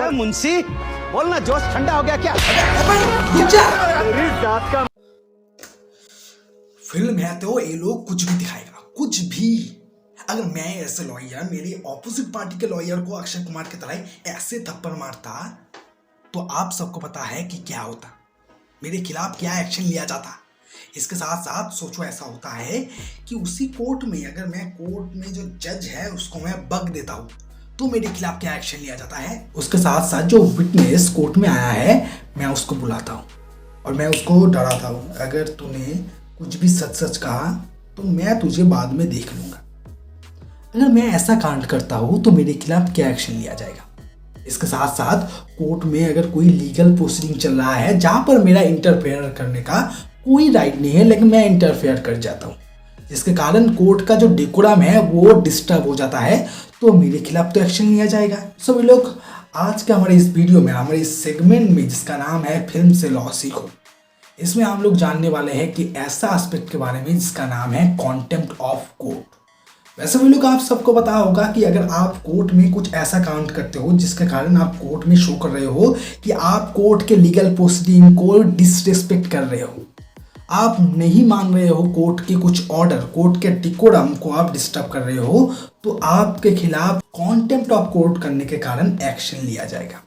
अबे मुंशी बोलना, जोश ठंडा हो गया क्या? फिल्म है तो ये लोग कुछ भी दिखाएगा, कुछ भी। अगर मैं ऐसे लॉयर मेरी ऑपोजिट पार्टी के लॉयर को अक्षय कुमार की तरह ऐसे थप्पड़ मारता तो आप सबको पता है कि क्या होता, मेरे खिलाफ क्या एक्शन लिया जाता। इसके साथ साथ सोचो ऐसा होता है कि उसी कोर्ट में अगर मैं कोर्ट में जो जज है उसको मैं बग देता हूँ तो मेरे खिलाफ क्या एक्शन लिया जाता है। उसके साथ साथ जो विटनेस कोर्ट में आया है मैं उसको बुलाता हूँ और मैं उसको डराता हूँ, अगर तूने कुछ भी सच सच कहा तो मैं तुझे बाद में देख लूंगा। अगर मैं ऐसा कांड करता हूँ तो मेरे खिलाफ क्या एक्शन लिया जाएगा। इसके साथ साथ कोर्ट में अगर कोई लीगल प्रोसीडिंग चल रहा है जहां पर मेरा इंटरफेयर करने का कोई राइट नहीं है लेकिन मैं इंटरफेयर कर जाता हूँ, जिसके कारण कोर्ट का जो डेकोरम है वो डिस्टर्ब हो जाता है, तो मेरे खिलाफ तो एक्शन लिया जाएगा। सभी लोग आज के हमारे इस वीडियो में, हमारे इस सेगमेंट में जिसका नाम है फिल्म से लॉ सीखो, इसमें हम लोग जानने वाले हैं कि ऐसा एस्पेक्ट के बारे में जिसका नाम है कॉन्टेम्प्ट ऑफ कोर्ट। वैसे भी लोग आप सबको पता होगा कि अगर आप कोर्ट में कुछ ऐसा कांड करते हो जिसके कारण आप कोर्ट में शो कर रहे हो कि आप कोर्ट के लीगल प्रोसीडिंग को डिसरिस्पेक्ट कर रहे हो, आप नहीं मान रहे हो कोर्ट के कुछ ऑर्डर, कोर्ट के डिकोरम को आप डिस्टर्ब कर रहे हो, तो आपके खिलाफ कॉन्टेम्प्ट ऑफ कोर्ट करने के कारण एक्शन लिया जाएगा।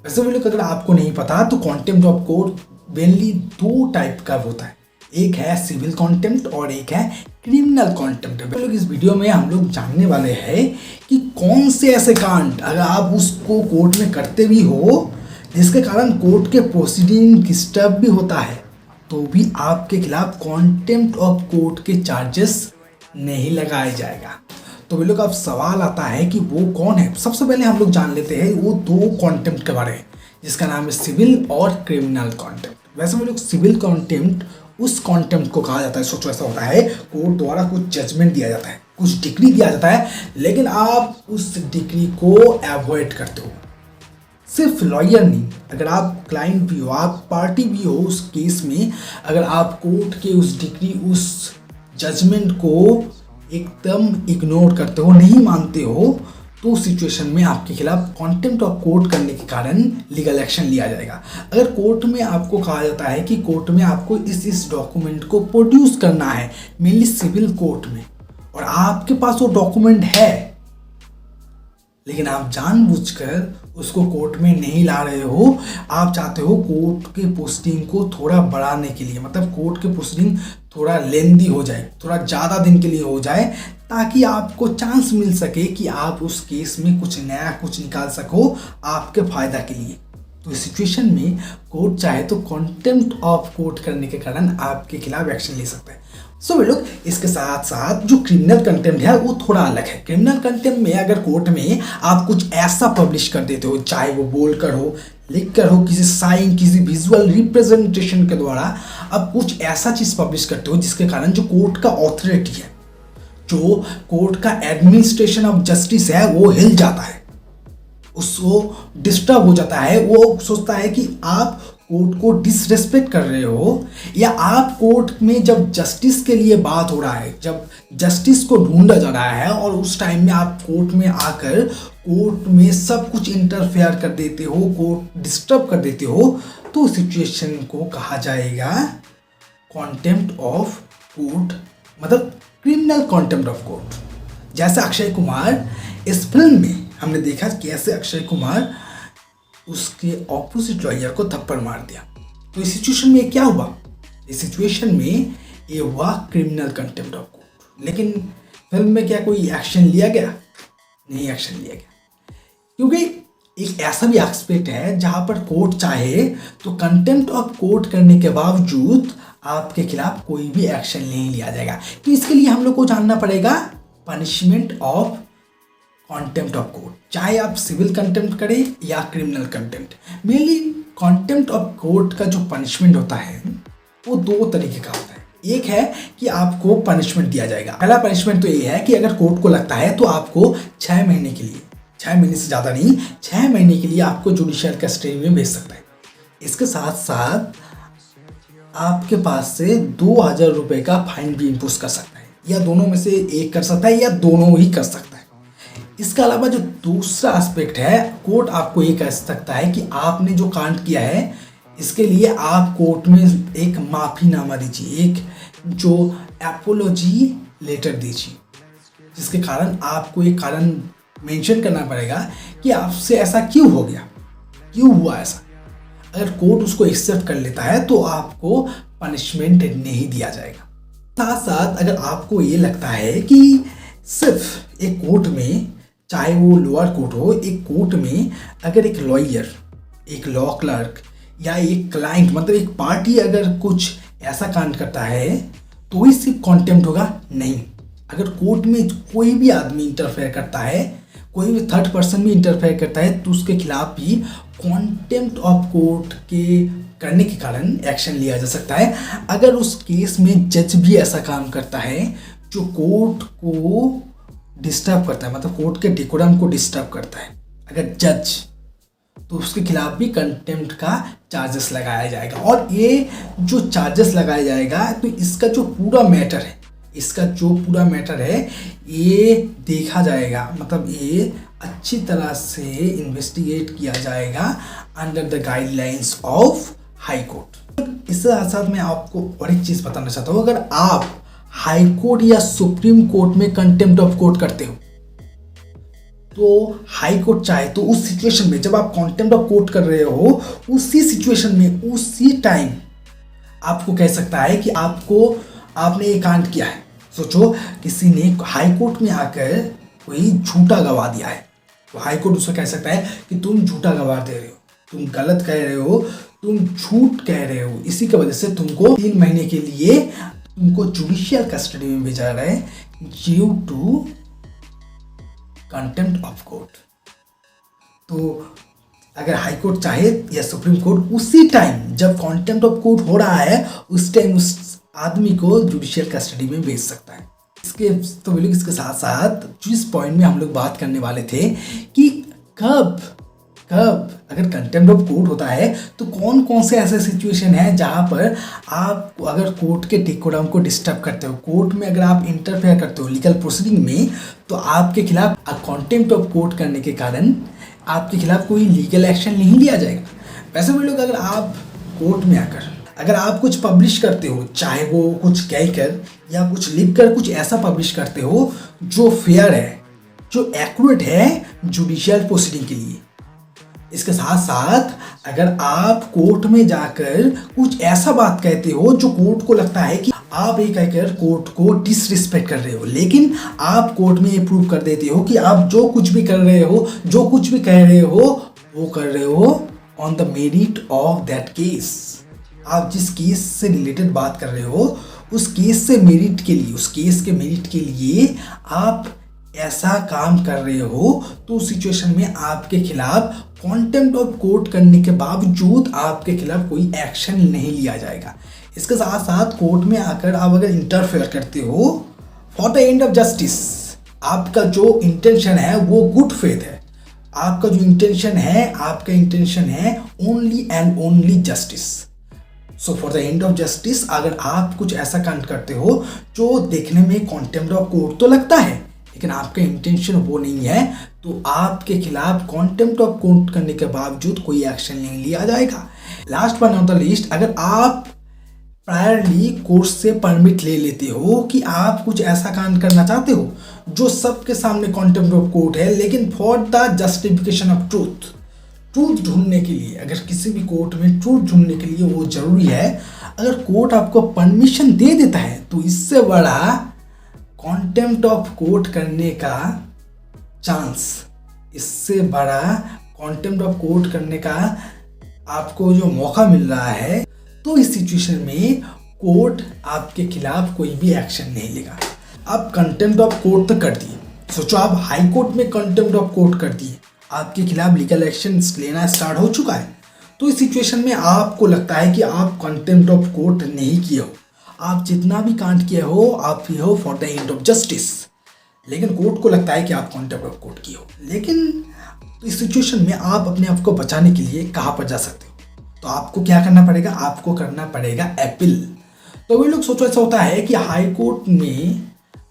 वैसे भी लोग अगर आपको नहीं पता तो कॉन्टेम्प्ट ऑफ कोर्ट मेनली दो टाइप का होता है, एक है सिविल कॉन्टेम्प्ट और एक है क्रिमिनल कॉन्टेम्प्ट। लोग इस वीडियो में हम लोग जानने वाले हैं कि कौन से ऐसे कांड अगर आप उसको कोर्ट में करते भी हो जिसके कारण कोर्ट के प्रोसीडिंग डिस्टर्ब भी होता है तो भी आपके खिलाफ कॉन्टेम्प्ट ऑफ कोर्ट के चार्जेस नहीं लगाए जाएगा। तो वे लोग अब सवाल आता है कि वो कौन है। सबसे पहले हम लोग जान लेते हैं वो दो कॉन्टेम्प्ट के बारे में जिसका नाम है सिविल और क्रिमिनल कॉन्टेम्प्ट। वैसे वे लोग सिविल कॉन्टेम्प्ट उस कॉन्टेम्प्ट को कहा जाता है, सोचो ऐसा होता है कोर्ट द्वारा कुछ जजमेंट दिया जाता है, कुछ डिग्री दिया जाता है, लेकिन आप उस डिग्री को अवॉइड करते हो। सिर्फ लॉयर नहीं, अगर आप क्लाइंट भी हो, आप पार्टी भी हो उस केस में, अगर आप कोर्ट के उस डिग्री, उस जजमेंट को एकदम इग्नोर करते हो, नहीं मानते हो, तो सिचुएशन में आपके खिलाफ कॉन्टेम्प्ट ऑफ कोर्ट करने के कारण लीगल एक्शन लिया जाएगा। अगर कोर्ट में आपको कहा जाता है कि कोर्ट में आपको इस डॉक्यूमेंट को प्रोड्यूस करना है, मेनली सिविल कोर्ट में, और आपके पास वो डॉक्यूमेंट है लेकिन आप जानबूझकर उसको कोर्ट में नहीं ला रहे हो, आप चाहते हो कोर्ट के प्रोसीडिंग को थोड़ा बढ़ाने के लिए, मतलब कोर्ट के प्रोसीडिंग थोड़ा लेंदी हो जाए, थोड़ा ज़्यादा दिन के लिए हो जाए, ताकि आपको चांस मिल सके कि आप उस केस में कुछ नया कुछ निकाल सको आपके फायदा के लिए। तो इस सिचुएशन में कोर्ट चाहे तो कॉन्टेम्प्ट ऑफ कोर्ट करने के कारण आपके खिलाफ एक्शन ले सकता है। सो वे लोग इसके साथ साथ जो क्रिमिनल कंटेम्प्ट है वो थोड़ा अलग है। क्रिमिनल कंटेम्प्ट में अगर कोर्ट में आप कुछ ऐसा पब्लिश कर देते हो, चाहे वो बोलकर हो, लिख कर हो, किसी साइन, किसी विजुअल रिप्रेजेंटेशन के द्वारा आप कुछ ऐसा चीज़ पब्लिश करते हो जिसके कारण जो कोर्ट का ऑथोरिटी है, जो कोर्ट का एडमिनिस्ट्रेशन ऑफ जस्टिस है, वो हिल जाता है, उसको डिस्टर्ब हो जाता है। वो सोचता है कि आप कोर्ट को डिसरेस्पेक्ट कर रहे हो, या आप कोर्ट में जब जस्टिस के लिए बात हो रहा है, जब जस्टिस को ढूंढा जा रहा है और उस टाइम में आप कोर्ट में आकर कोर्ट में सब कुछ इंटरफेयर कर देते हो, कोर्ट डिस्टर्ब कर देते हो, तो सिचुएशन को कहा जाएगा कॉन्टेम्प्ट ऑफ कोर्ट, मतलब क्रिमिनल कॉन्टेम्प्ट ऑफ कोर्ट। जैसे अक्षय कुमार इस फिल्म में हमने देखा कैसे अक्षय कुमार उसके ऑपोजिट लॉयर को थप्पड़ मार दिया, तो इस सिचुएशन में क्या हुआ, इस सिचुएशन में ये हुआ क्रिमिनल कंटेम्प्ट ऑफ कोर्ट। लेकिन फिल्म में क्या कोई एक्शन लिया गया? नहीं एक्शन लिया गया, क्योंकि एक ऐसा भी एस्पेक्ट है जहां पर कोर्ट चाहे तो कंटेम्प्ट ऑफ कोर्ट करने के बावजूद आपके खिलाफ कोई भी एक्शन नहीं लिया जाएगा। तो इसके लिए हम लोग को जानना पड़ेगा punishment of contempt of court, चाहे आप सिविल कंटेम्प्ट करें या criminal contempt. Mainly contempt of court का जो पनिशमेंट होता है वो दो तरीके का होता है। एक है कि आपको पनिशमेंट दिया जाएगा। पहला पनिशमेंट तो ये है कि अगर कोर्ट को लगता है तो आपको 6 महीने के लिए, 6 महीने से ज़्यादा नहीं, 6 महीने के लिए आपको जुडिशियल कस्टडी में भेज सकता है। इसके साथ साथ आपके पास से 2000 रुपये का फाइन भी इम्पोज कर सकता है, या दोनों में से एक कर सकता है, या दोनों ही कर सकता है। इसके अलावा जो दूसरा एस्पेक्ट है, कोर्ट आपको ये कह सकता है कि आपने जो कांड किया है इसके लिए आप कोर्ट में एक माफीनामा दीजिए, एक जो एपोलॉजी लेटर दीजिए, जिसके कारण आपको एक कारण मेंशन करना पड़ेगा कि आपसे ऐसा क्यों हो गया, क्यों हुआ ऐसा। अगर कोर्ट उसको एक्सेप्ट कर लेता है तो आपको पनिशमेंट नहीं दिया जाएगा। साथ साथ अगर आपको ये लगता है कि सिर्फ एक कोर्ट में, चाहे वो लोअर कोर्ट हो, एक कोर्ट में अगर एक लॉयर, एक लॉ क्लर्क या एक क्लाइंट, मतलब एक पार्टी अगर कुछ ऐसा कांड करता है तो ही सिर्फ कॉन्टेम्प्ट होगा, नहीं। अगर कोर्ट में कोई भी आदमी इंटरफेयर करता है, कोई भी थर्ड पर्सन भी इंटरफेयर करता है, तो उसके खिलाफ भी कॉन्टेम्प्ट ऑफ कोर्ट के करने के कारण एक्शन लिया जा सकता है। अगर उस केस में जज भी ऐसा काम करता है जो कोर्ट को डिस्टर्ब करता है, मतलब कोर्ट के डेकोरम को डिस्टर्ब करता है, अगर जज, तो उसके खिलाफ भी कंटेम्प्ट का चार्जेस लगाया जाएगा। और ये जो चार्जेस लगाया जाएगा, तो इसका जो पूरा मैटर है ये देखा जाएगा, मतलब ये अच्छी तरह से इन्वेस्टिगेट किया जाएगा under the guidelines of high court. इसके साथ साथ मैं आपको और एक चीज़ बताना चाहता हूँ, अगर आप हाई कोर्ट या सुप्रीम कोर्ट में कंटेम्प्ट ऑफ कोर्ट करते हो, तो हाई कोर्ट चाहे तो उस सिचुएशन में जब आप कंटेम्प्ट ऑफ कोर्ट कर रहे हो, उसी सिचुएशन में उसी टाइम आपको कह सकता है कि आपने ये कांड किया है। सोचो किसी ने हाई कोर्ट में आकर कोई झूठा गवाह दिया है, तो हाई कोर्ट उसको कह सकता है कि तुम झूठा गवाह दे रहे हो, तुम गलत कह रहे हो, तुम झूठ कह रहे हो, इसी की वजह से तुमको 3 महीने के लिए तुमको जुडिशियल कस्टडी में भेजा रहा है due to contempt of court. तो अगर हाई कोर्ट चाहे या सुप्रीम कोर्ट उसी टाइम जब कंटेम्प्ट ऑफ कोर्ट हो रहा है, उस टाइम उस आदमी को जुडिशियल कस्टडी में भेज सकता है। इसके साथ साथ जिस पॉइंट में हम लोग बात करने वाले थे कि कब अगर कंटेम्प्ट ऑफ कोर्ट होता है तो कौन कौन से ऐसे सिचुएशन है जहां पर आप अगर कोर्ट के डेकोरम को डिस्टर्ब करते हो, कोर्ट में अगर आप इंटरफेयर करते हो लीगल प्रोसीडिंग में, तो आपके खिलाफ कंटेम्प्ट ऑफ कोर्ट करने के कारण आपके खिलाफ कोई लीगल एक्शन नहीं लिया जाएगा। वैसे भी लोग, अगर आप कोर्ट में आकर अगर आप कुछ पब्लिश करते हो, चाहे वो कुछ कहकर या कुछ लिखकर कुछ ऐसा पब्लिश करते हो जो फेयर है, जो एक्यूरेट है जुडिशियल प्रोसीडिंग के लिए, इसके साथ साथ अगर आप कोर्ट में जाकर कुछ ऐसा बात कहते हो जो कोर्ट को लगता है कि आप ये कहकर कोर्ट को डिसरिस्पेक्ट कर रहे हो, लेकिन आप कोर्ट में ये प्रूव कर देते हो कि आप जो कुछ भी कर रहे हो, जो कुछ भी कह रहे हो, वो कर रहे हो on the merit of that case. आप जिस केस से रिलेटेड बात कर रहे हो, उस केस से मेरिट के लिए, उस केस के मेरिट के लिए आप ऐसा काम कर रहे हो, तो उस सिचुएशन में आपके खिलाफ कंटेम्प्ट ऑफ कोर्ट करने के बावजूद आपके खिलाफ कोई एक्शन नहीं लिया जाएगा। इसके साथ साथ कोर्ट में आकर आप अगर इंटरफेयर करते हो for the end of justice, आपका जो इंटेंशन है वो गुड फेथ है, आपका जो इंटेंशन है only and only justice. So for the end of justice, अगर आप कुछ ऐसा कांड करते हो जो देखने में कंटेम्प्ट ऑफ कोर्ट तो लगता है, लेकिन आपका इंटेंशन वो नहीं है, तो आपके खिलाफ कंटेम्प्ट ऑफ कोर्ट करने के बावजूद कोई एक्शन नहीं लिया जाएगा। Last but not the least, अगर आप प्रायरली कोर्ट से परमिट ले लेते हो कि आप कुछ ऐसा कांड करना चाहते हो जो सबके सामने कंटेम्प्ट ऑफ कोर्ट है, लेकिन for the justification of truth ढूंढने के लिए, अगर किसी भी कोर्ट में ट्रूथ ढूंढने के लिए वो जरूरी है, अगर कोर्ट आपको परमिशन दे देता है, तो इससे बड़ा कंटेम्प्ट ऑफ कोर्ट करने का चांस, इससे बड़ा कंटेम्प्ट ऑफ कोर्ट करने का आपको जो मौका मिल रहा है, तो इस सिचुएशन में कोर्ट आपके खिलाफ कोई भी एक्शन नहीं लेगा। आप कंटेम्प्ट ऑफ कोर्ट तो कर दिए, सोचो आप हाई कोर्ट में कंटेम्प्ट ऑफ कोर्ट कर दिए, आपके खिलाफ लीगल एक्शन लेना स्टार्ट हो चुका है, तो इस सिचुएशन में आपको लगता है कि आप कंटेम्प्ट ऑफ कोर्ट नहीं किए हो, आप जितना भी कांड किए हो आप किए हो for the end of justice, लेकिन कोर्ट को लगता है कि आप कंटेम्प्ट ऑफ कोर्ट किए हो। लेकिन इस सिचुएशन में आप अपने आप को बचाने के लिए कहाँ पर जा सकते हो? तो आपको क्या करना पड़ेगा? आपको करना पड़ेगा अपील। तो वे लोग सोचो, ऐसा होता है कि हाई कोर्ट में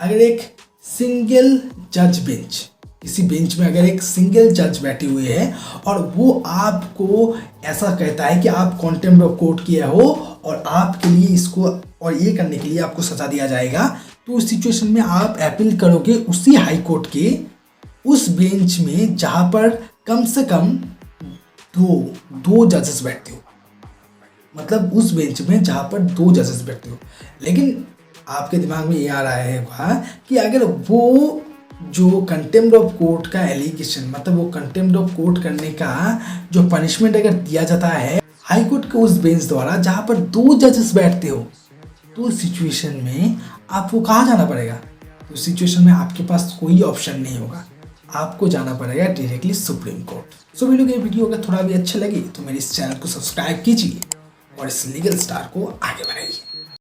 अगर एक सिंगल जज बेंच, किसी बेंच में अगर एक सिंगल जज बैठे हुए है और वो आपको ऐसा कहता है कि आप कॉन्टेम्प्ट ऑफ कोर्ट किया हो और आपके लिए इसको और ये करने के लिए आपको सजा दिया जाएगा, तो उस सिचुएशन में आप अपील करोगे उसी हाई कोर्ट के उस बेंच में जहाँ पर कम से कम दो जजेस बैठते हो, मतलब उस बेंच में जहाँ पर 2 जजेस बैठते हो। लेकिन आपके दिमाग में ये आ रहा है कि अगर वो जो कंटेम्प्ट ऑफ कोर्ट का एलिगेशन, मतलब वो कंटेम्प्ट ऑफ कोर्ट करने का जो पनिशमेंट अगर दिया जाता है हाई कोर्ट के उस बेंच द्वारा जहाँ पर 2 जजेस बैठते हो, तो उस सिचुएशन में आपको कहाँ जाना पड़ेगा? तो उस सिचुएशन में आपके पास कोई ऑप्शन नहीं होगा, आपको जाना पड़ेगा directly supreme court. So video के वीडियो अगर थोड़ा भी अच्छा लगे तो मेरे इस चैनल को सब्सक्राइब कीजिए और इस लीगल स्टार को आगे बढ़ाइए।